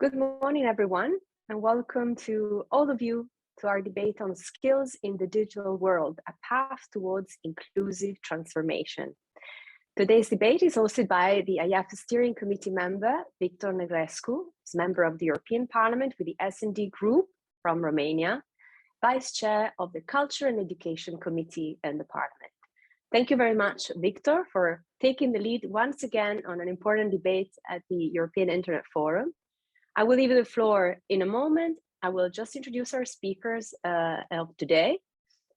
Good morning, everyone, and welcome to all of you to our debate on skills in the digital world, a path towards inclusive transformation. Today's debate is hosted by the IAF Steering Committee member, Victor Negrescu, who's member of the European Parliament with the S&D Group from Romania, Vice Chair of the Culture and Education Committee in the Parliament. Thank you very much, Victor, for taking the lead once again on an important debate at the European Internet Forum. I will leave the floor in a moment. I will just introduce our speakers of today.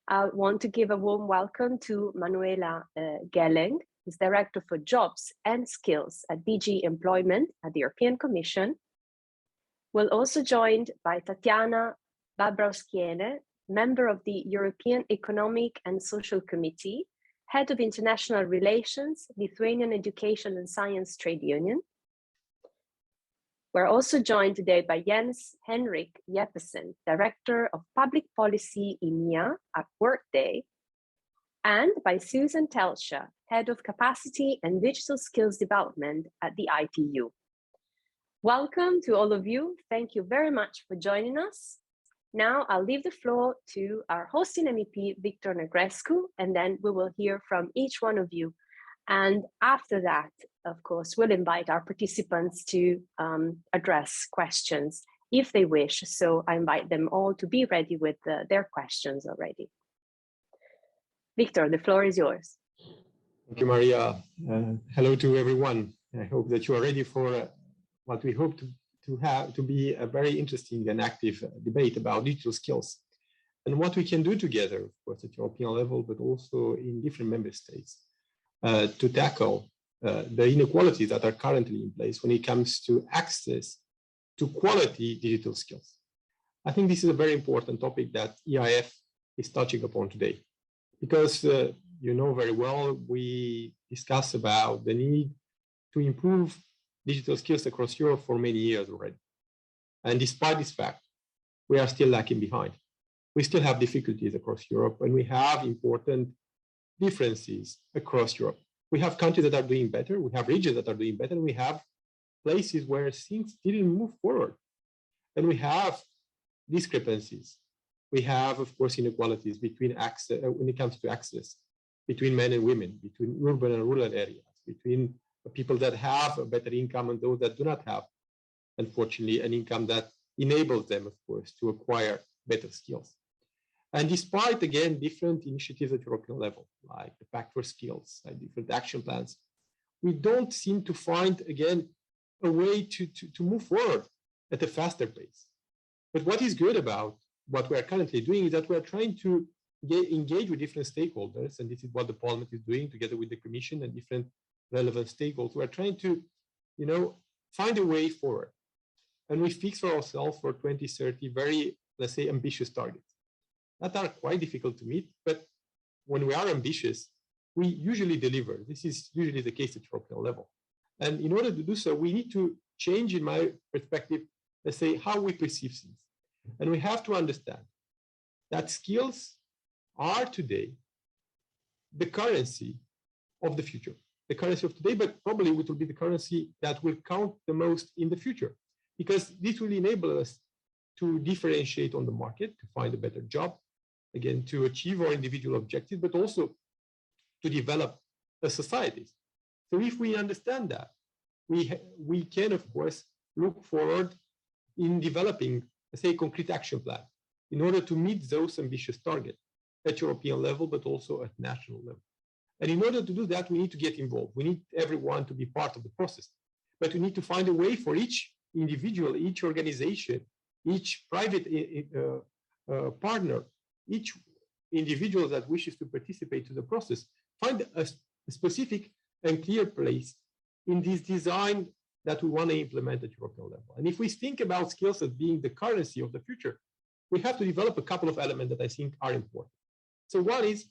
I want to give a warm welcome to Manuela Gelling, who's Director for Jobs and Skills at DG Employment at the European Commission. We're also joined by Tatiana Babrauskiene, member of the European Economic and Social Committee, Head of International Relations, Lithuanian Education and Science Trade Union. We're also joined today by Jens Henrik Jeppesen, Director of Public Policy EMEA at Workday, and by Susan Telcher, Head of Capacity and Digital Skills Development at the ITU. Welcome to all of you. Thank you very much for joining us. Now I'll leave the floor to our hosting MEP, Victor Negrescu, and then we will hear from each one of you. And after that, of course, we'll invite our participants to address questions if they wish. So I invite them all to be ready with their questions already. Victor, the floor is yours. Thank you, Maria. Hello to everyone. I hope that you are ready for what we hope to be a very interesting and active debate about digital skills and what we can do together, of course, at European level, but also in different member states. To tackle the inequalities that are currently in place when it comes to access to quality digital skills. I think this is a very important topic that EIF is touching upon today, because you know very well, we discuss about the need to improve digital skills across Europe for many years already. And despite this fact, we are still lagging behind. We still have difficulties across Europe, and we have important differences across Europe. We have countries that are doing better, we have regions that are doing better, we have places where things didn't move forward. And we have discrepancies. We have, of course, inequalities between access, when it comes to access, between men and women, between urban and rural areas, between people that have a better income and those that do not have, unfortunately, an income that enables them, of course, to acquire better skills. And despite, again, different initiatives at European level, like the Pact for Skills, like different action plans, we don't seem to find, again, a way to move forward at a faster pace. But what is good about what we are currently doing is that we are trying to engage with different stakeholders, and this is what the Parliament is doing together with the Commission and different relevant stakeholders. We are trying to, find a way forward. And we fix for ourselves for 2030 very, let's say, ambitious targets that are quite difficult to meet, but when we are ambitious, we usually deliver. This is usually the case at European level. And in order to do so, we need to change, in my perspective, let's say, how we perceive things. And we have to understand that skills are today the currency of the future. The currency of today, but probably it will be the currency that will count the most in the future, because this will enable us to differentiate on the market, to find a better job, again, to achieve our individual objectives, but also to develop a society. So if we understand that, we can, of course, look forward in developing, let's say, a concrete action plan in order to meet those ambitious targets at European level, but also at national level. And in order to do that, we need to get involved. We need everyone to be part of the process, but we need to find a way for each individual, each organization, each private partner, each individual that wishes to participate to the process, find a specific and clear place in this design that we want to implement at European level. And if we think about skills as being the currency of the future, we have to develop a couple of elements that I think are important. So one is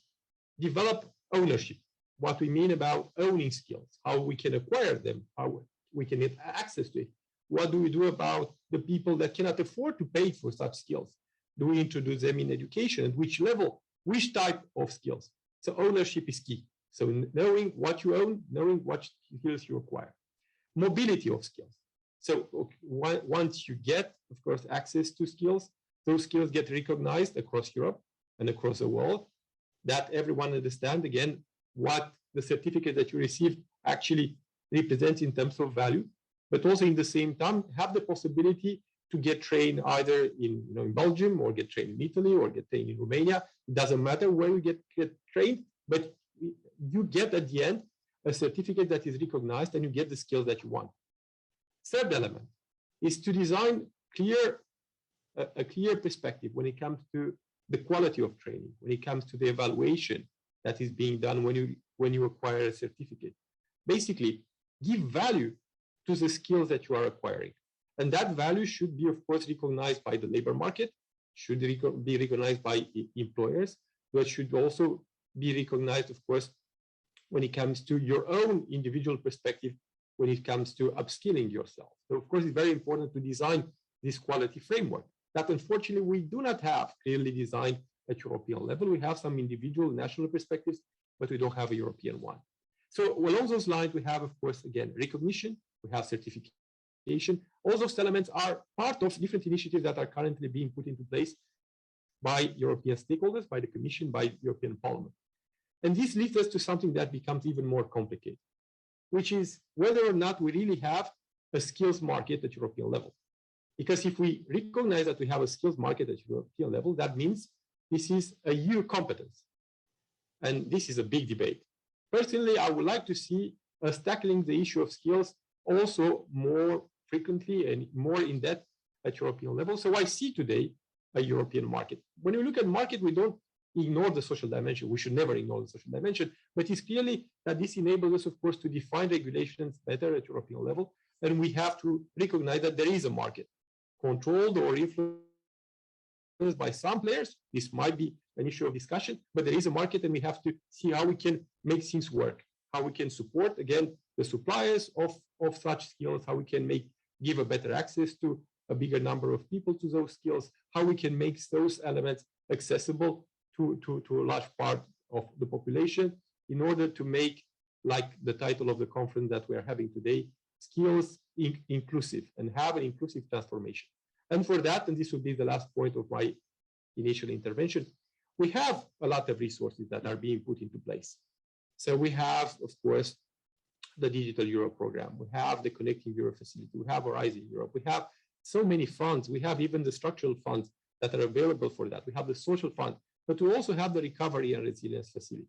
develop ownership, what we mean about owning skills, how we can acquire them, how we can get access to it. What do we do about the people that cannot afford to pay for such skills? Do we introduce them in education? At which level? Which type of skills? So ownership is key. So knowing what you own, knowing what skills you acquire. Mobility of skills. So once you get, of course, access to skills, those skills get recognized across Europe and across the world, that everyone understands, again, what the certificate that you received actually represents in terms of value, but also in the same time have the possibility to get trained either in Belgium, or get trained in Italy, or get trained in Romania. It doesn't matter where you get trained, but you get at the end a certificate that is recognized and you get the skills that you want. Third element is to design a clear perspective when it comes to the quality of training, when it comes to the evaluation that is being done when you acquire a certificate. Basically, give value to the skills that you are acquiring. And that value should be, of course, recognized by the labor market, should be recognized by employers, but should also be recognized, of course, when it comes to your own individual perspective, when it comes to upskilling yourself. So, of course, it's very important to design this quality framework that, unfortunately, we do not have clearly designed at European level. We have some individual national perspectives, but we don't have a European one. So along those lines, we have, of course, again, recognition, we have certification. All those elements are part of different initiatives that are currently being put into place by European stakeholders, by the Commission, by European Parliament. And this leads us to something that becomes even more complicated, which is whether or not we really have a skills market at European level. Because if we recognize that we have a skills market at European level, that means this is a EU competence. And this is a big debate. Personally, I would like to see us tackling the issue of skills also more frequently and more in depth at European level. So I see today a European market. When we look at market, we don't ignore the social dimension. We should never ignore the social dimension, but it's clearly that this enables us, of course, to define regulations better at European level. And we have to recognize that there is a market controlled or influenced by some players. This might be an issue of discussion, but there is a market and we have to see how we can make things work, how we can support, again, the suppliers of such skills, how we can give a better access to a bigger number of people to those skills, how we can make those elements accessible to a large part of the population in order to make, like the title of the conference that we are having today, skills inclusive and have an inclusive transformation. And for that, and this will be the last point of my initial intervention, we have a lot of resources that are being put into place. So we have, of course, the Digital Europe program. We have the Connecting Europe facility. We have Horizon Europe. We have so many funds. We have even the structural funds that are available for that. We have the social fund, but we also have the Recovery and Resilience facility.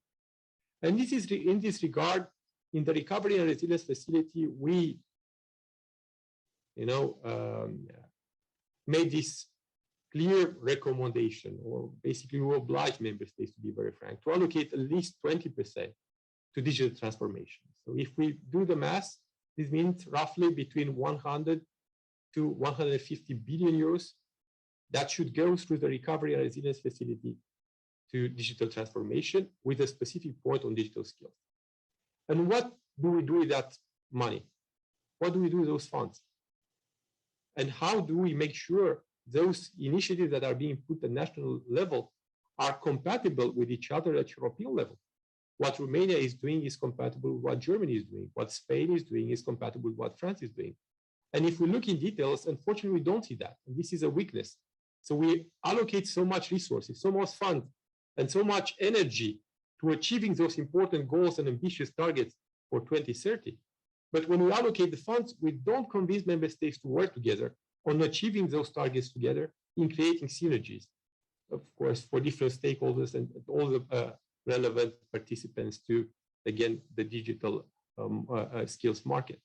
And this is in this regard, in the Recovery and Resilience facility, we, made this clear recommendation, or basically we oblige member states, to be very frank, to allocate at least 20% to digital transformation. So if we do the math, this means roughly between 100 to 150 billion euros that should go through the Recovery and Resilience facility to digital transformation, with a specific point on digital skills. And what do we do with that money? What do we do with those funds? And how do we make sure those initiatives that are being put at national level are compatible with each other at European level? What Romania is doing is compatible with what Germany is doing. What Spain is doing is compatible with what France is doing. And if we look in details, unfortunately, we don't see that. And this is a weakness. So we allocate so much resources, so much funds, and so much energy to achieving those important goals and ambitious targets for 2030. But when we allocate the funds, we don't convince member states to work together on achieving those targets together in creating synergies, of course, for different stakeholders and all the relevant participants to, again, the digital skills market.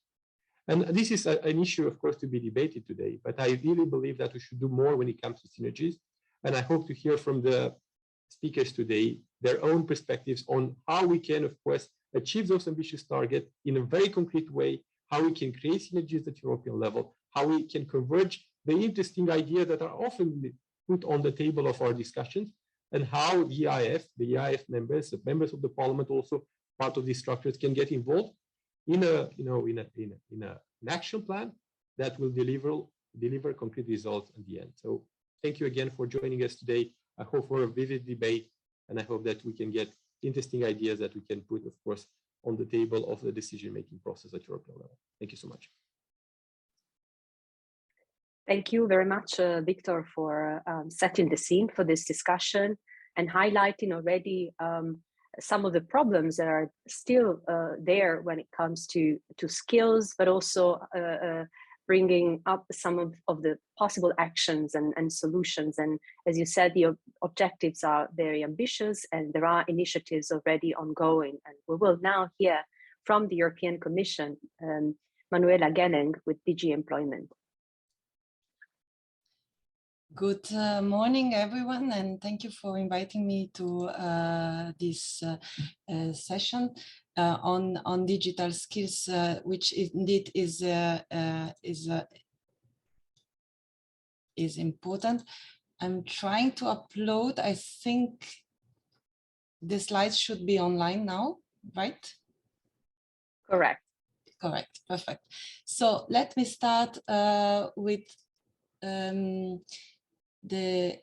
And this is an issue, of course, to be debated today, but I really believe that we should do more when it comes to synergies. And I hope to hear from the speakers today their own perspectives on how we can, of course, achieve those ambitious targets in a very concrete way, how we can create synergies at European level, how we can converge the interesting ideas that are often put on the table of our discussions, and how the EIF members, the members of the parliament, also part of these structures, can get involved in an action plan that will deliver concrete results at the end. So thank you again for joining us today. I hope for a vivid debate, and I hope that we can get interesting ideas that we can put, of course, on the table of the decision-making process at European level. Thank you so much. Thank you very much, Victor, for setting the scene for this discussion and highlighting already some of the problems that are still there when it comes to skills, but also bringing up some of the possible actions and solutions. And as you said, the objectives are very ambitious and there are initiatives already ongoing. And we will now hear from the European Commission, Manuela Gelling with DG Employment. Good morning, everyone, and thank you for inviting me to this session on digital skills, which indeed is important. I'm trying to upload. I think the slides should be online now, right? Correct. Correct. Perfect. So let me start with the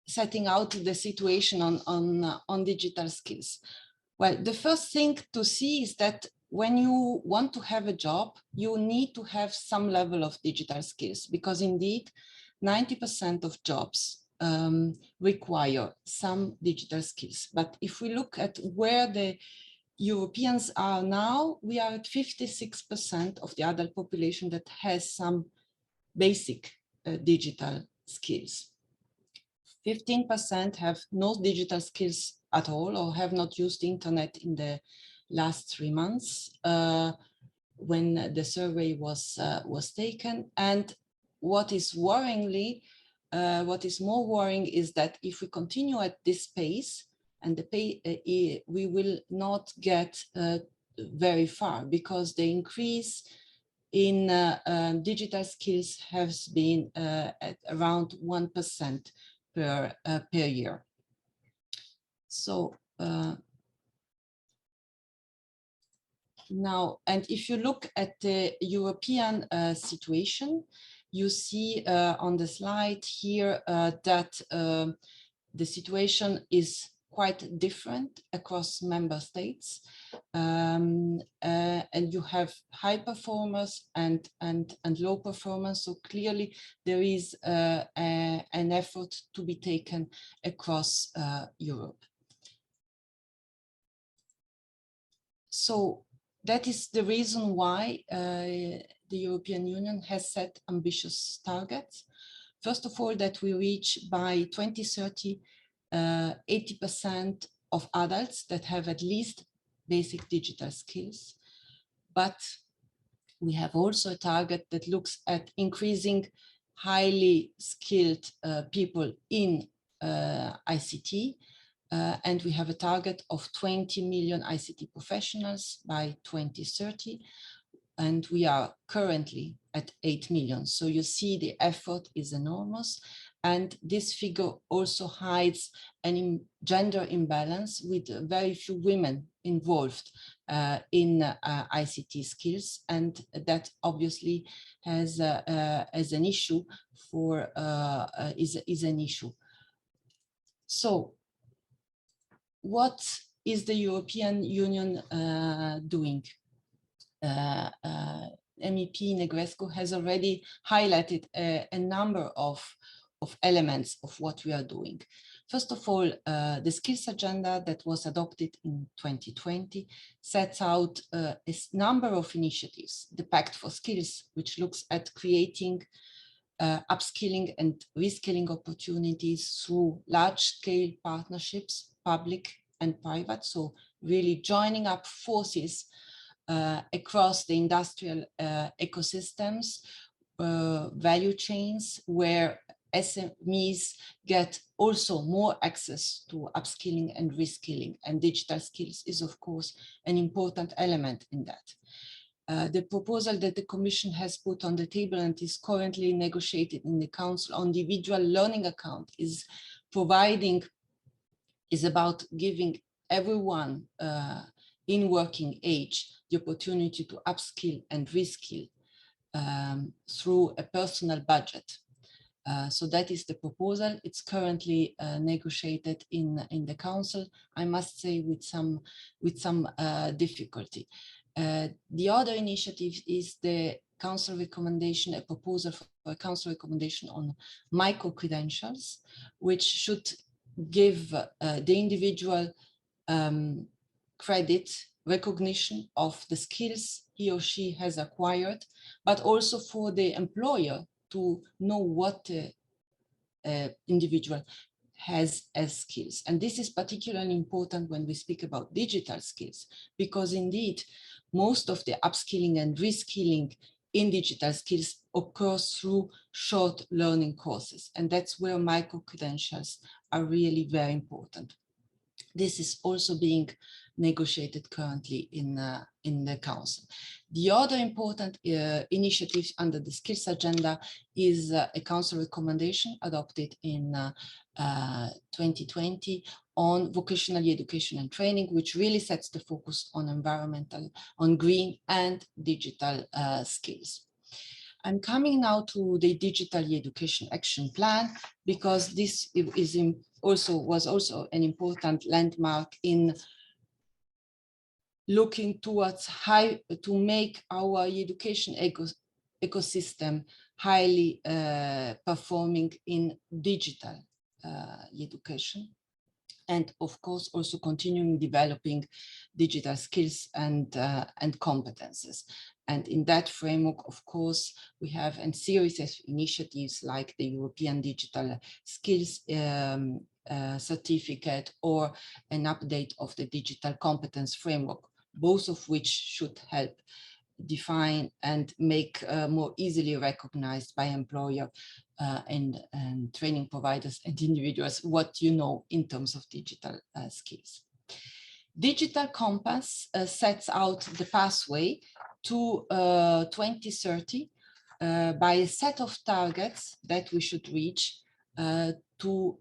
setting out the situation on digital skills. Well, the first thing to see is that when you want to have a job, you need to have some level of digital skills, because indeed 90% of jobs require some digital skills. But if we look at where the Europeans are now, we are at 56% of the adult population that has some basic digital skills. 15% have no digital skills at all or have not used the internet in the last 3 months when the survey was taken. And what is more worrying is that if we continue at this pace, and we will not get very far, because the increase in digital skills has been at around 1% per year. So now, and if you look at the European situation, you see on the slide here that the situation is quite different across member states, and you have high performers and low performers. So clearly there is an effort to be taken across Europe. So that is the reason why the European Union has set ambitious targets. First of all, that we reach by 2030 80% of adults that have at least basic digital skills. But we have also a target that looks at increasing highly skilled people in ICT. And we have a target of 20 million ICT professionals by 2030. And we are currently at 8 million. So you see the effort is enormous. And this figure also hides a gender imbalance with very few women involved in ICT skills. And that obviously has as an issue for, is an issue. So what is the European Union doing? MEP Negrescu has already highlighted a number of elements of what we are doing. First of all, the skills agenda that was adopted in 2020 sets out a number of initiatives. The Pact for Skills, which looks at creating upskilling and reskilling opportunities through large-scale partnerships, public and private. So really joining up forces across the industrial ecosystems, value chains, where SMEs get also more access to upskilling and reskilling, and digital skills is of course an important element in that. The proposal that the Commission has put on the table and is currently negotiated in the Council on individual learning account is about giving everyone in working age the opportunity to upskill and reskill through a personal budget. So that is the proposal. It's currently negotiated in the Council, I must say, with some difficulty. The other initiative is the council recommendation, a proposal for a council recommendation on micro-credentials, which should give the individual credit, recognition of the skills he or she has acquired, but also for the employer to know what the individual has as skills. And this is particularly important when we speak about digital skills, because indeed, most of the upskilling and reskilling in digital skills occurs through short learning courses. And that's where micro-credentials are really very important. This is also being negotiated currently in the Council. The other important initiative under the skills agenda is a Council recommendation adopted in 2020 on vocational education and training, which really sets the focus on environmental, on green and digital skills. I'm coming now to the Digital Education Action Plan, because this is was also an important landmark in looking towards how to make our education ecosystem highly performing in digital education. And of course, also continuing developing digital skills and competences. And in that framework, of course, we have a series of initiatives like the European Digital Skills Certificate or an update of the Digital Competence Framework, both of which should help define and make more easily recognized by employer and training providers and individuals what you know in terms of digital skills. Digital Compass sets out the pathway to 2030 by a set of targets that we should reach to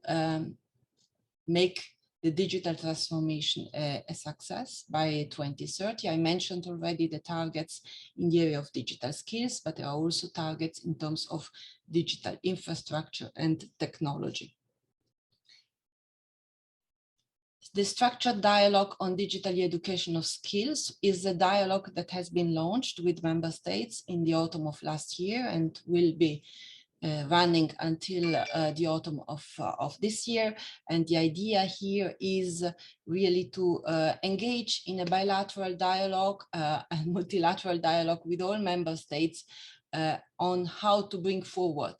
make the digital transformation a success by 2030. I mentioned already the targets in the area of digital skills, but there are also targets in terms of digital infrastructure and technology. The structured dialogue on digital education of skills is a dialogue that has been launched with member states in the autumn of last year and will be running until the autumn of this year. And the idea here is really to engage in a bilateral dialogue and multilateral dialogue with all member states on how to bring forward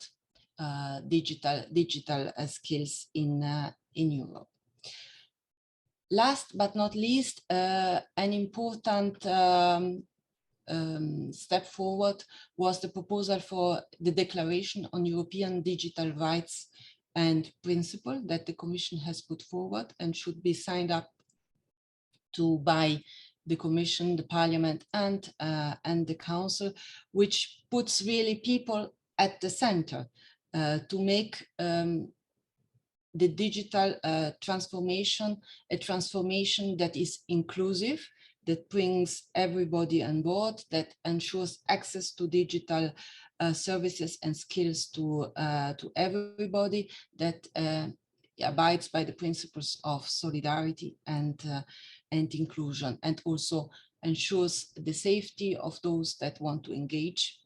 digital skills in Europe. Last but not least, an important step forward was the proposal for the Declaration on European Digital Rights and Principle that the Commission has put forward and should be signed up to by the Commission, the Parliament, and the Council, which puts really people at the center to make the digital transformation a transformation that is inclusive, that brings everybody on board, that ensures access to digital services and skills to everybody, that abides by the principles of solidarity and inclusion, and also ensures the safety of those that want to engage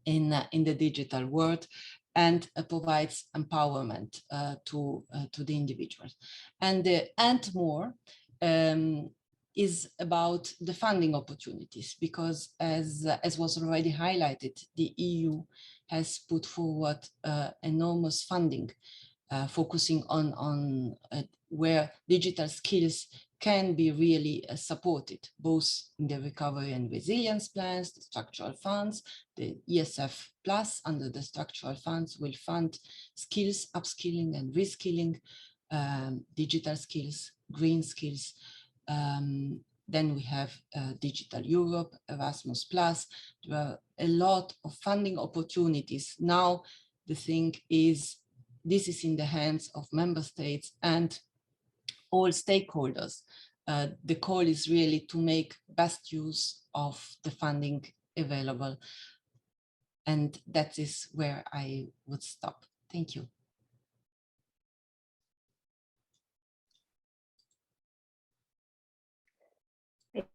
in the digital world, and provides empowerment to the individuals. And more is about the funding opportunities, because as was already highlighted, the EU has put forward enormous funding focusing on where digital skills can be really supported, both in the recovery and resilience plans, the structural funds, the ESF Plus under the structural funds will fund skills, upskilling and reskilling, digital skills, green skills. Then we have Digital Europe, Erasmus Plus. There are a lot of funding opportunities. Now the thing is, this is in the hands of member states and all stakeholders. The call is really to make best use of the funding available. And that is where I would stop. Thank you.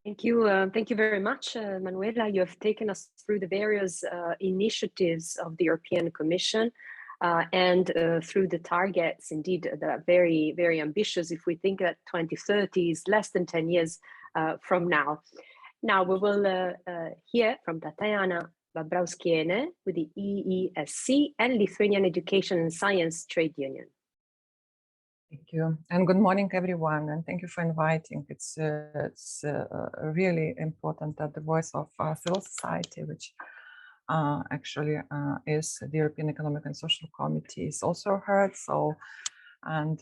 Thank you very much, Manuela. You have taken us through the various initiatives of the European Commission and through the targets, indeed, that are very, very ambitious. If we think that 2030 is less than 10 years from now. Now we will hear from Tatiana Babrauskiene with the EESC and Lithuanian Education and Science Trade Union. Thank you, and good morning, everyone, and thank you for inviting. It's really important that the voice of civil society, which actually is the European Economic and Social Committee, is also heard. So, and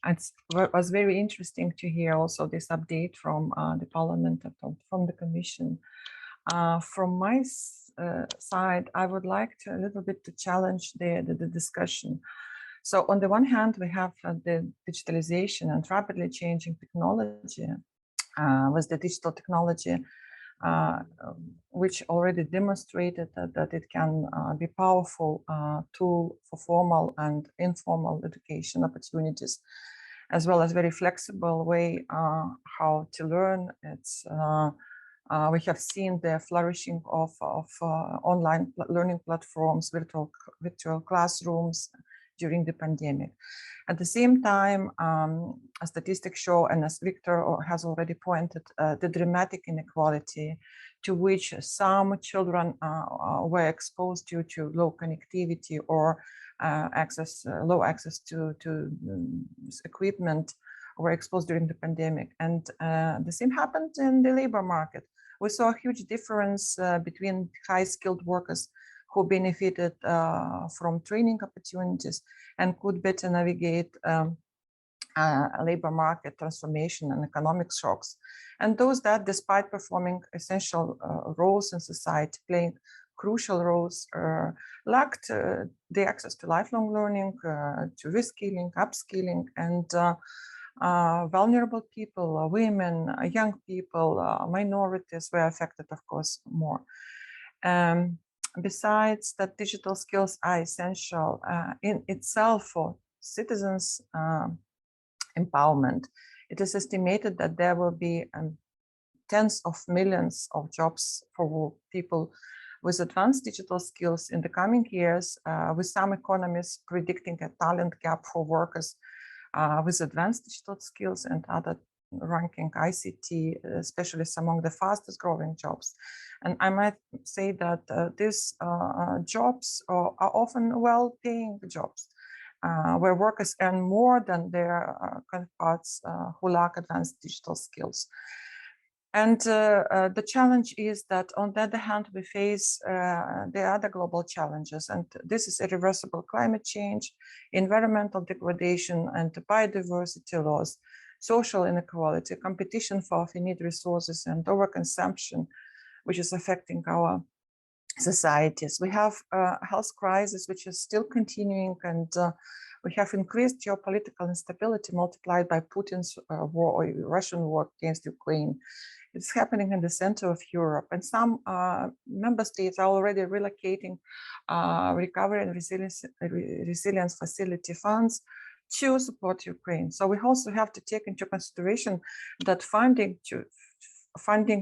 it was very interesting to hear also this update from the Parliament, from the Commission. From my side, I would like to a little bit to challenge the discussion. So on the one hand, we have the digitalization and rapidly changing technology with the digital technology, which already demonstrated that it can be powerful tool for formal and informal education opportunities, as well as very flexible way how to learn. It's we have seen the flourishing of online learning platforms, virtual classrooms, during the pandemic. At the same time, statistics show, and as Victor has already pointed, the dramatic inequality to which some children were exposed due to low connectivity or low access to equipment, were exposed during the pandemic. And the same happened in the labor market. We saw a huge difference between high-skilled workers who benefited from training opportunities and could better navigate labor market transformation and economic shocks. And those that, despite performing essential roles in society, playing crucial roles, lacked the access to lifelong learning, to reskilling, upskilling, and vulnerable people, women, young people, minorities were affected, of course, more. Besides that, digital skills are essential in itself for citizens' empowerment. It is estimated that there will be tens of millions of jobs for people with advanced digital skills in the coming years, with some economists predicting a talent gap for workers with advanced digital skills and other ranking ICT specialists among the fastest growing jobs. And I might say that these jobs are often well-paying jobs, where workers earn more than their counterparts who lack advanced digital skills. And the challenge is that, on the other hand, we face the other global challenges, and this is irreversible climate change, environmental degradation, and biodiversity loss, social inequality, competition for finite resources, and overconsumption, which is affecting our societies. We have a health crisis, which is still continuing, and we have increased geopolitical instability multiplied by Putin's war, or Russian war against Ukraine. It's happening in the center of Europe, and some member states are already relocating recovery and resilience facility funds to support Ukraine. So we also have to take into consideration that funding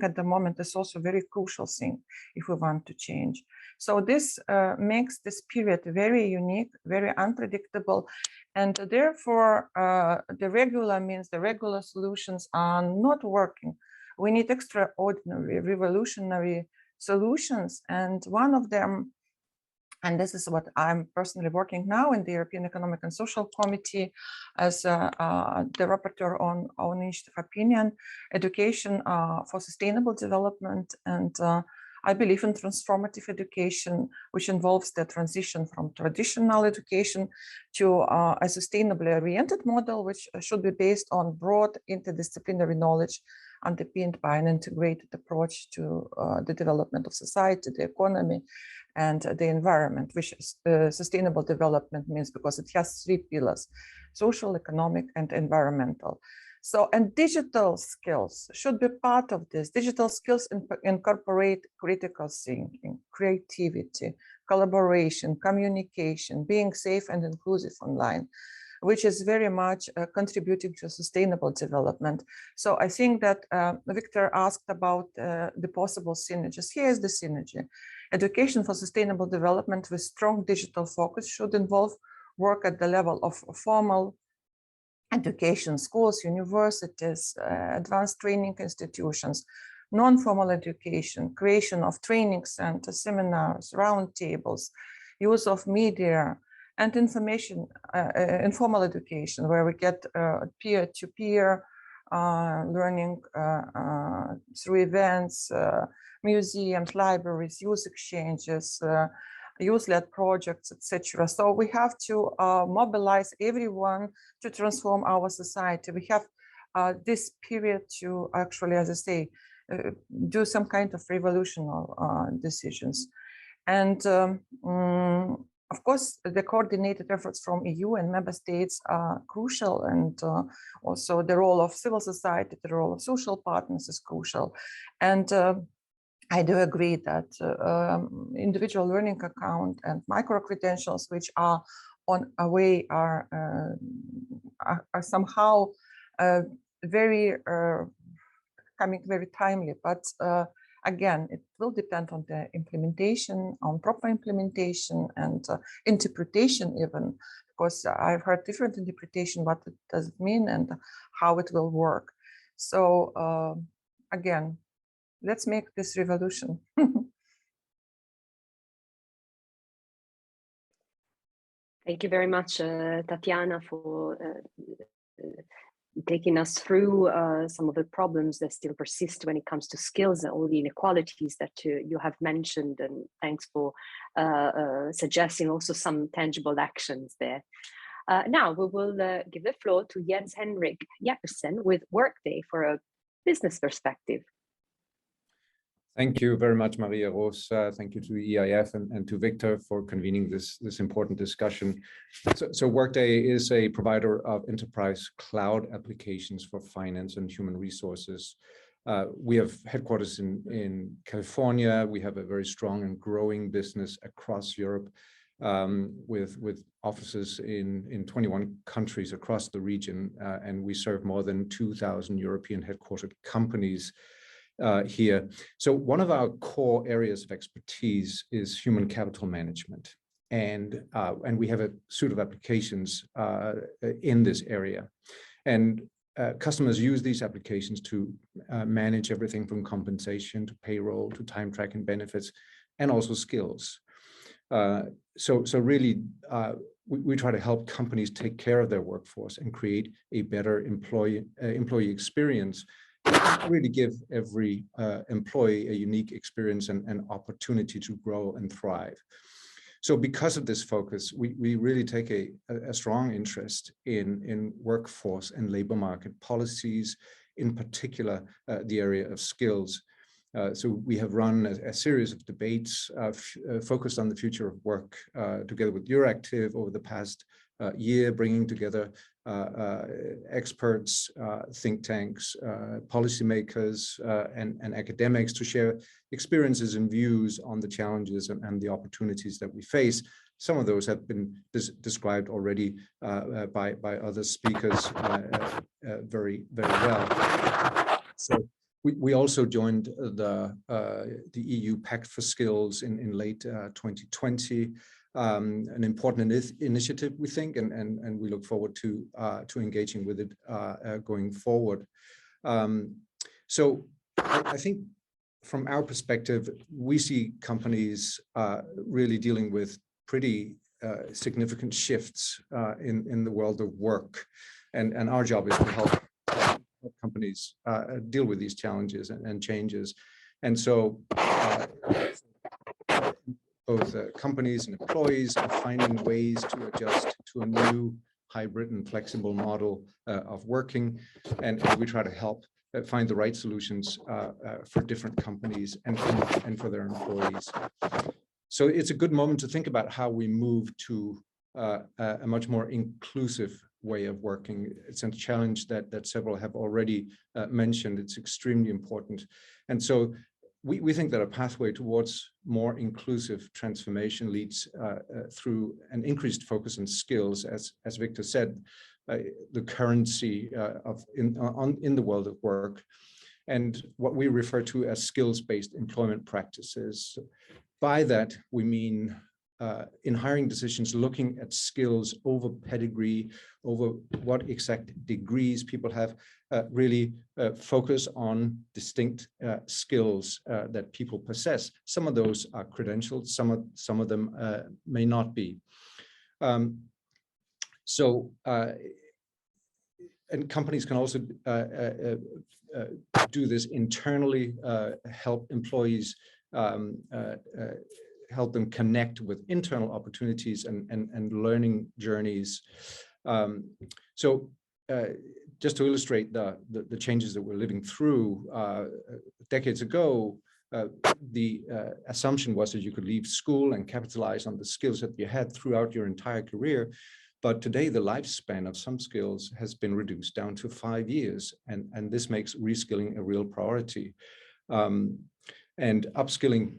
at the moment is also a very crucial thing if we want to change. So this makes this period very unique, very unpredictable, and therefore the regular solutions are not working. We need extraordinary, revolutionary solutions, and one of them, and this is what I'm personally working now in the European Economic and Social Committee as the rapporteur on initiative opinion, education for sustainable development. And I believe in transformative education, which involves the transition from traditional education to a sustainably oriented model, which should be based on broad interdisciplinary knowledge underpinned by an integrated approach to the development of society, the economy, and the environment, which is sustainable development means, because it has three pillars: social, economic, and environmental. So, and digital skills should be part of this. Digital skills incorporate critical thinking, creativity, collaboration, communication, being safe and inclusive online. which is very much contributing to sustainable development. So I think that Victor asked about the possible synergies. Here is the synergy. Education for sustainable development with strong digital focus should involve work at the level of formal education, schools, universities, advanced training institutions, non-formal education, creation of training centers, seminars, roundtables, use of media, and information, informal education, where we get peer-to-peer learning through events, museums, libraries, youth exchanges, youth-led projects, etc. So we have to mobilize everyone to transform our society. We have this period to actually, as I say, do some kind of revolutionary decisions. And of course, the coordinated efforts from EU and member states are crucial, and also the role of civil society, the role of social partners is crucial. And I do agree that individual learning account and micro-credentials, which are on a way, are somehow very coming very timely, but again, it will depend on the implementation, on proper implementation and interpretation even, because I've heard different interpretation, what it does it mean and how it will work. So again, let's make this revolution. Thank you very much, Tatiana, for taking us through some of the problems that still persist when it comes to skills and all the inequalities that you have mentioned. And thanks for suggesting also some tangible actions there. Now we will give the floor to Jens Henrik Jeppesen with Workday for a business perspective. Thank you very much, Maria Rose. Thank you to EIF and to Victor for convening this important discussion. So Workday is a provider of enterprise cloud applications for finance and human resources. We have headquarters in California. We have a very strong and growing business across Europe, with offices in 21 countries across the region, and we serve more than 2,000 European headquartered companies here. So one of our core areas of expertise is human capital management, and we have a suite of applications in this area, and customers use these applications to manage everything from compensation to payroll to time tracking benefits and also skills. So really, we try to help companies take care of their workforce and create a better employee experience, and really give every employee a unique experience and opportunity to grow and thrive. So because of this focus, we really take a strong interest in workforce and labor market policies, in particular the area of skills. So we have run a series of debates focused on the future of work together with Euractiv over the past year, bringing together experts, think tanks, policymakers, and academics to share experiences and views on the challenges and the opportunities that we face. Some of those have been described already by other speakers very, very well. So we also joined the EU Pact for Skills in late 2020. An important initiative, we think, and we look forward to engaging with it going forward. So I think from our perspective, we see companies really dealing with pretty significant shifts in the world of work, and our job is to help companies deal with these challenges and changes. And so both companies and employees are finding ways to adjust to a new hybrid and flexible model of working, and we try to help find the right solutions for different companies and for their employees. So it's a good moment to think about how we move to a much more inclusive way of working. It's a challenge that several have already mentioned. It's extremely important. And so we think that a pathway towards more inclusive transformation leads through an increased focus on skills, as Victor said, the currency in the world of work, and what we refer to as skills-based employment practices. By that, we mean in hiring decisions, looking at skills over pedigree, over what exact degrees people have, really focus on distinct skills that people possess. Some of those are credentialed, some of them may not be. And companies can also do this internally, help employees, help them connect with internal opportunities and learning journeys. Just to illustrate the changes that we're living through, decades ago, the assumption was that you could leave school and capitalize on the skills that you had throughout your entire career. But today, the lifespan of some skills has been reduced down to 5 years, and this makes reskilling a real priority. And upskilling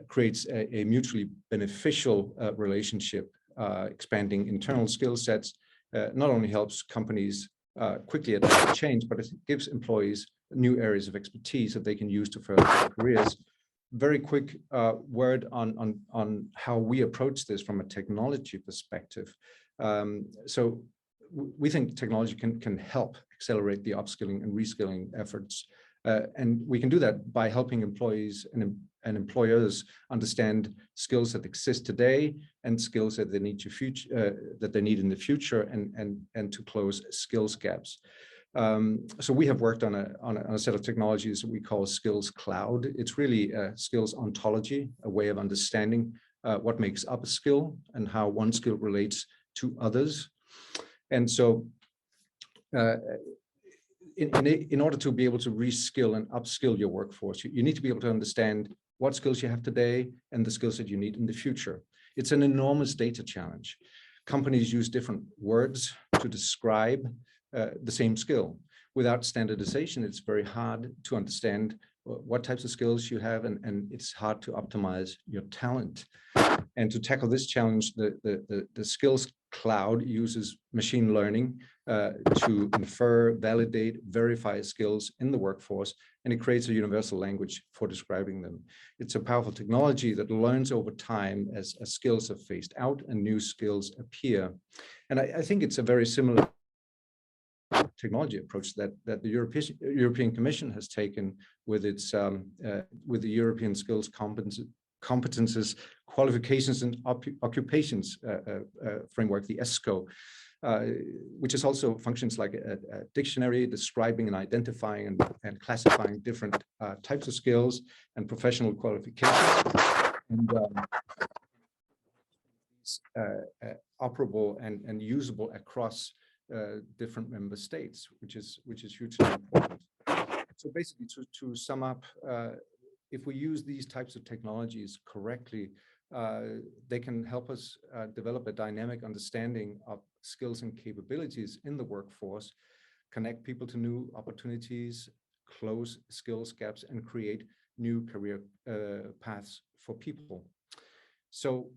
creates a mutually beneficial relationship. Expanding internal skill sets not only helps companies quickly adapt to change, but it gives employees new areas of expertise that they can use to further their careers. Very quick word on how we approach this from a technology perspective. So we think technology can help accelerate the upskilling and reskilling efforts. And we can do that by helping employees and employers understand skills that exist today and skills that they need in the future, and to close skills gaps. So we have worked on a set of technologies that we call Skills Cloud. It's really a skills ontology, a way of understanding what makes up a skill and how one skill relates to others. And so in order to be able to reskill and upskill your workforce, you need to be able to understand what skills you have today and the skills that you need in the future. It's an enormous data challenge. Companies use different words to describe the same skill. Without standardization, it's very hard to understand what types of skills you have, and it's hard to optimize your talent. And to tackle this challenge, the Skills Cloud uses machine learning to infer, validate, verify skills in the workforce, and it creates a universal language for describing them. It's a powerful technology that learns over time as skills are phased out and new skills appear. And I think it's a very similar technology approach that the European Commission has taken with its with the European Skills Competences, Qualifications and Occupations framework, the ESCO, which is also functions like a dictionary describing and identifying and classifying different types of skills and professional qualifications, and operable and usable across different member states, which is hugely important. So basically, to sum up, if we use these types of technologies correctly, they can help us develop a dynamic understanding of skills and capabilities in the workforce, connect people to new opportunities, close skills gaps, and create new career paths for people. So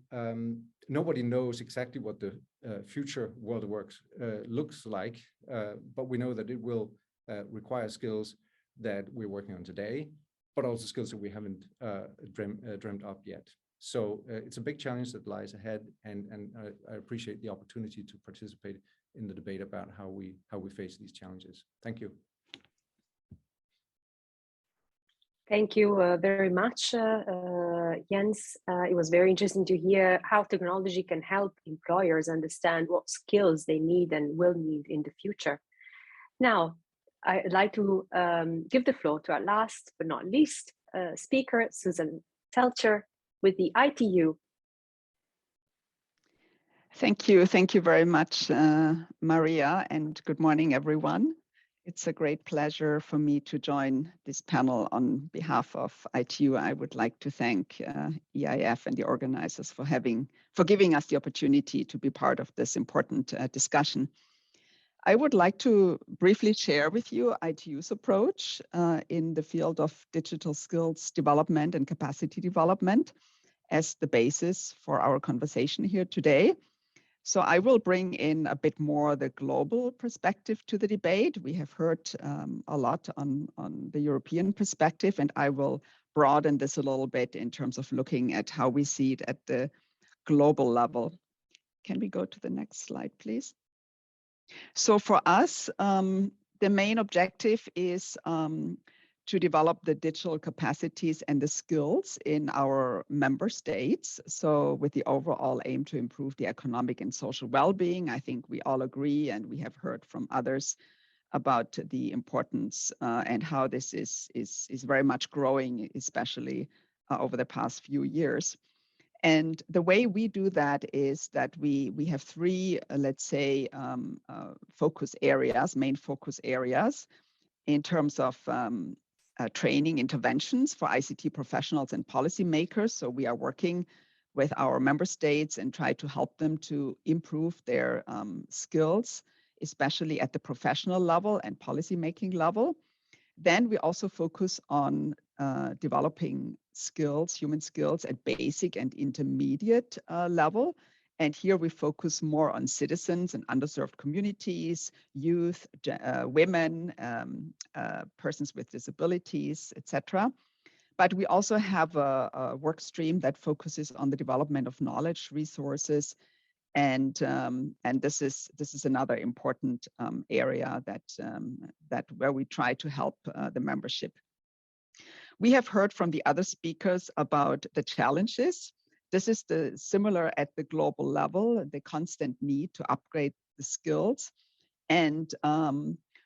nobody knows exactly what the future world of work looks like, but we know that it will require skills that we're working on today, but also skills that we haven't dreamt up yet. So it's a big challenge that lies ahead, and I appreciate the opportunity to participate in the debate about how we face these challenges. Thank you. Thank you very much, Jens. It was very interesting to hear how technology can help employers understand what skills they need and will need in the future. Now, I'd like to give the floor to our last but not least speaker, Susan Telcher with the ITU. Thank you very much, Maria, and good morning, everyone. It's a great pleasure for me to join this panel on behalf of ITU. I would like to thank EIF and the organizers for giving us the opportunity to be part of this important discussion. I would like to briefly share with you ITU's approach in the field of digital skills development and capacity development as the basis for our conversation here today. So I will bring in a bit more the global perspective to the debate. We have heard a lot on the European perspective, and I will broaden this a little bit in terms of looking at how we see it at the global level. Can we go to the next slide, please? So for us, the main objective is to develop the digital capacities and the skills in our member states. So with the overall aim to improve the economic and social well-being, I think we all agree, and we have heard from others about the importance and how this is very much growing, especially over the past few years. And the way we do that is that we have three, let's say, focus areas, main focus areas in terms of training interventions for ICT professionals and policymakers. So we are working with our member states and try to help them to improve their skills, especially at the professional level and policymaking level. Then we also focus on developing skills, human skills at basic and intermediate level. And here we focus more on citizens and underserved communities, youth, women, persons with disabilities, etc. But we also have a work stream that focuses on the development of knowledge resources. And this is another important area that where we try to help the membership. We have heard from the other speakers about the challenges. This is similar at the global level, the constant need to upgrade the skills. And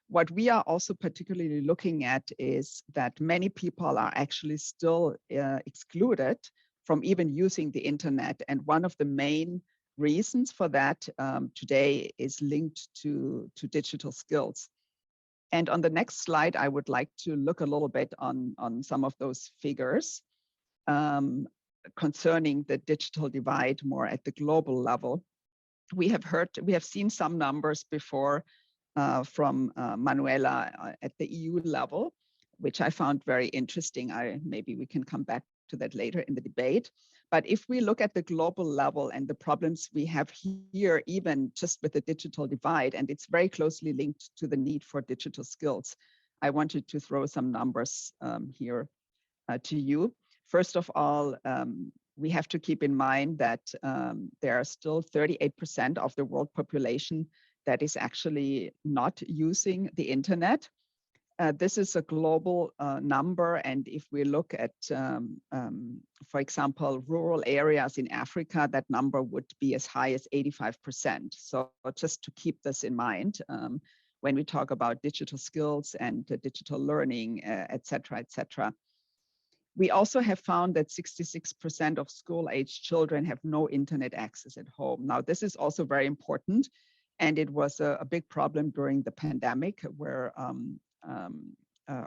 what we are also particularly looking at is that many people are actually still excluded from even using the internet. And one of the main reasons for that today is linked to digital skills. And on the next slide, I would like to look a little bit on some of those figures concerning the digital divide more at the global level. We have seen some numbers before from Manuela at the EU level, which I found very interesting. Maybe we can come back to that later in the debate. But if we look at the global level and the problems we have here, even just with the digital divide, and it's very closely linked to the need for digital skills, I wanted to throw some numbers here to you. First of all, we have to keep in mind that there are still 38% of the world population that is actually not using the internet. This is a global number, and if we look at, for example, rural areas in Africa, that number would be as high as 85%. So just to keep this in mind when we talk about digital skills and digital learning, et cetera, et cetera. We also have found that 66% of school-aged children have no internet access at home. Now, this is also very important, and it was a big problem during the pandemic, where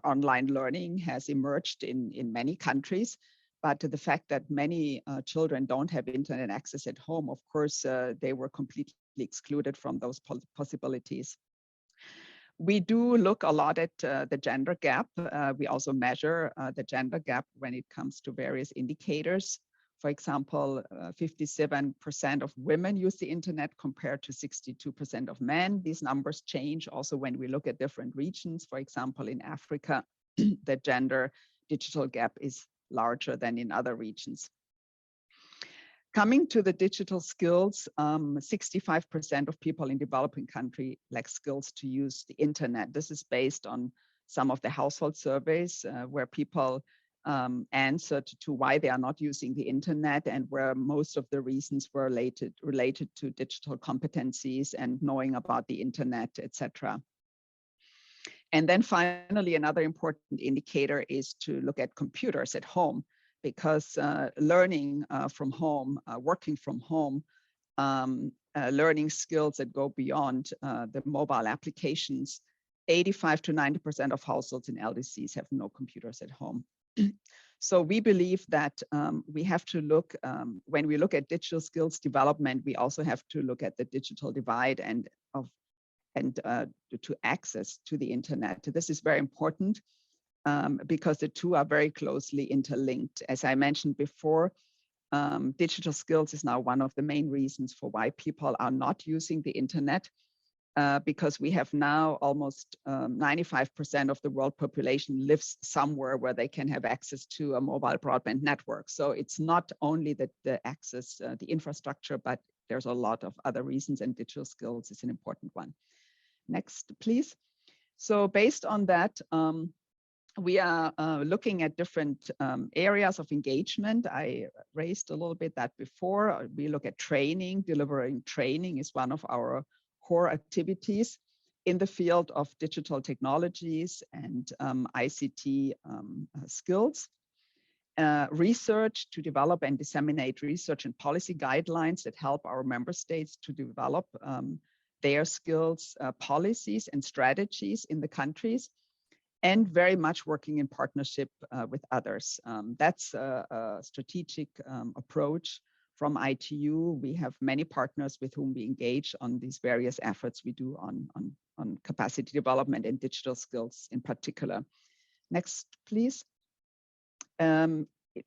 online learning has emerged in many countries. But the fact that many children don't have internet access at home, of course, they were completely excluded from those possibilities. We do look a lot at the gender gap. We also measure the gender gap when it comes to various indicators. For example, 57% of women use the internet compared to 62% of men. These numbers change also when we look at different regions. For example, in Africa, the gender digital gap is larger than in other regions. Coming to the digital skills, 65% of people in developing countries lack skills to use the internet. This is based on some of the household surveys where people answered to why they are not using the internet, and where most of the reasons were related to digital competencies and knowing about the internet, etc. And then finally, another important indicator is to look at computers at home, because learning from home, working from home, learning skills that go beyond the mobile applications, 85 to 90% of households in LDCs have no computers at home. So we believe that we have to look, when we look at digital skills development, we also have to look at the digital divide and and to access to the internet. This is very important because the two are very closely interlinked. As I mentioned before, digital skills is now one of the main reasons for why people are not using the internet, because we have now almost 95% of the world population lives somewhere where they can have access to a mobile broadband network. So it's not only the access, the infrastructure, but there's a lot of other reasons, and digital skills is an important one. Next, please. So based on that, we are looking at different areas of engagement. I raised a little bit that before. We look at training. Delivering training is one of our core activities in the field of digital technologies and ICT skills. Research, to develop and disseminate research and policy guidelines that help our member states to develop their skills, policies and strategies in the countries, and very much working in partnership with others. That's a strategic approach from ITU. We have many partners with whom we engage on these various efforts we do on capacity development and digital skills in particular. Next, please.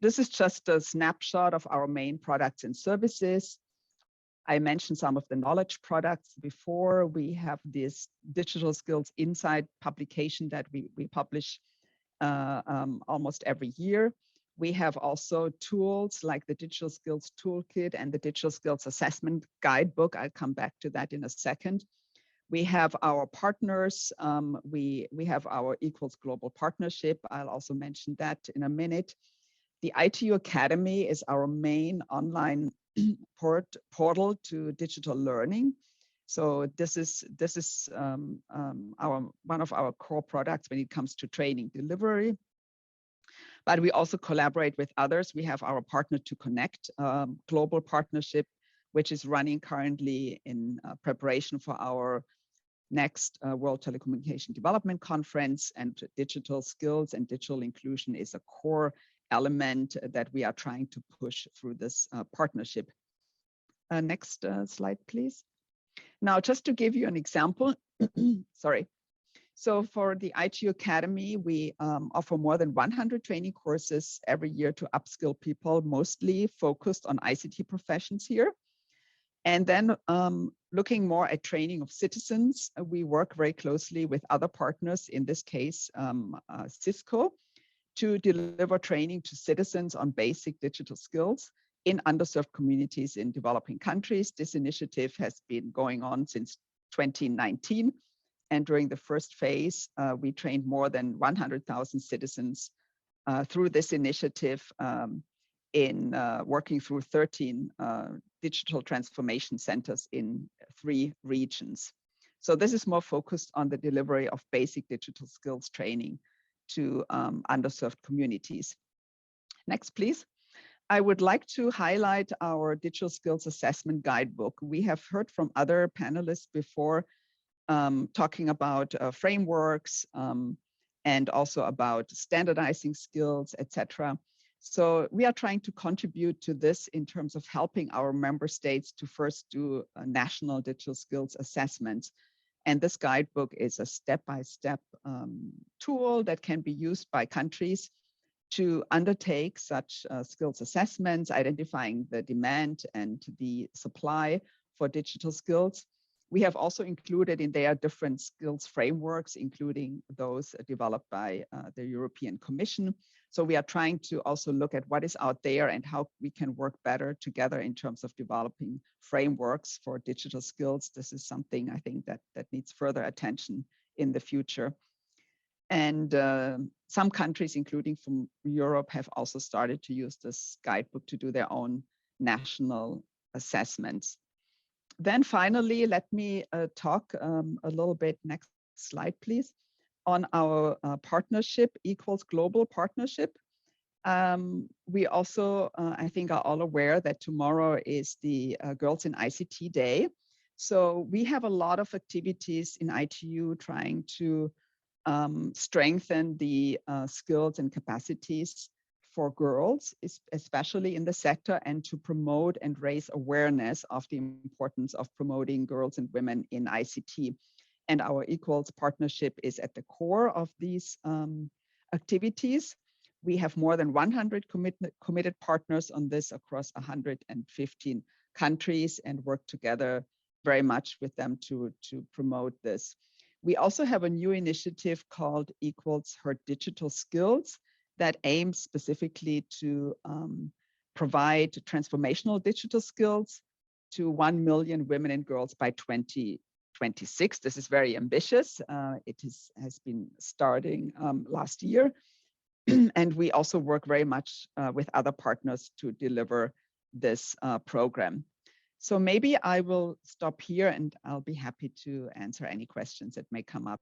This is just a snapshot of our main products and services. I mentioned some of the knowledge products before. We have this digital skills insight publication that we publish almost every year. We have also tools like the Digital Skills Toolkit and the Digital Skills Assessment Guidebook. I'll come back to that in a second. We have our partners. We have our Equals Global Partnership. I'll also mention that in a minute. The ITU Academy is our main online portal to digital learning. So this is one of our core products when it comes to training delivery. But we also collaborate with others. We have our Partner to Connect global partnership, which is running currently in preparation for our next World Telecommunication Development Conference, and digital skills and digital inclusion is a core element that we are trying to push through this partnership. Next slide, please. Now, just to give you an example, sorry. So for the ITU Academy, we offer more than 100 training courses every year to upskill people, mostly focused on ICT professions here. And then looking more at training of citizens, we work very closely with other partners, in this case, Cisco, to deliver training to citizens on basic digital skills in underserved communities in developing countries. This initiative has been going on since 2019. And during the first phase, we trained more than 100,000 citizens through this initiative in working through 13 digital transformation centers in 3 regions. So this is more focused on the delivery of basic digital skills training to underserved communities. Next, please. I would like to highlight our Digital Skills Assessment Guidebook. We have heard from other panelists before talking about frameworks and also about standardizing skills, etc. So we are trying to contribute to this in terms of helping our member states to first do national digital skills assessments. And this guidebook is a step-by-step tool that can be used by countries to undertake such skills assessments, identifying the demand and the supply for digital skills. We have also included in there different skills frameworks, including those developed by the European Commission. So we are trying to also look at what is out there and how we can work better together in terms of developing frameworks for digital skills. This is something I think that needs further attention in the future. And some countries, including from Europe, have also started to use this guidebook to do their own national assessments. Then finally, let me talk a little bit, next slide, please, on our partnership, Equals Global Partnership. We also, I think, are all aware that tomorrow is the Girls in ICT Day. So we have a lot of activities in ITU trying to strengthen the skills and capacities for girls, especially in the sector, and to promote and raise awareness of the importance of promoting girls and women in ICT. and our Equals partnership is at the core of these activities. We have more than 100 committed partners on this across 115 countries and work together very much with them to promote this. We also have a new initiative called Equals Her Digital Skills that aims specifically to provide transformational digital skills to 1 million women and girls by 2026. This is very ambitious. It has been starting last year. And we also work very much with other partners to deliver this program. So maybe I will stop here and I'll be happy to answer any questions that may come up.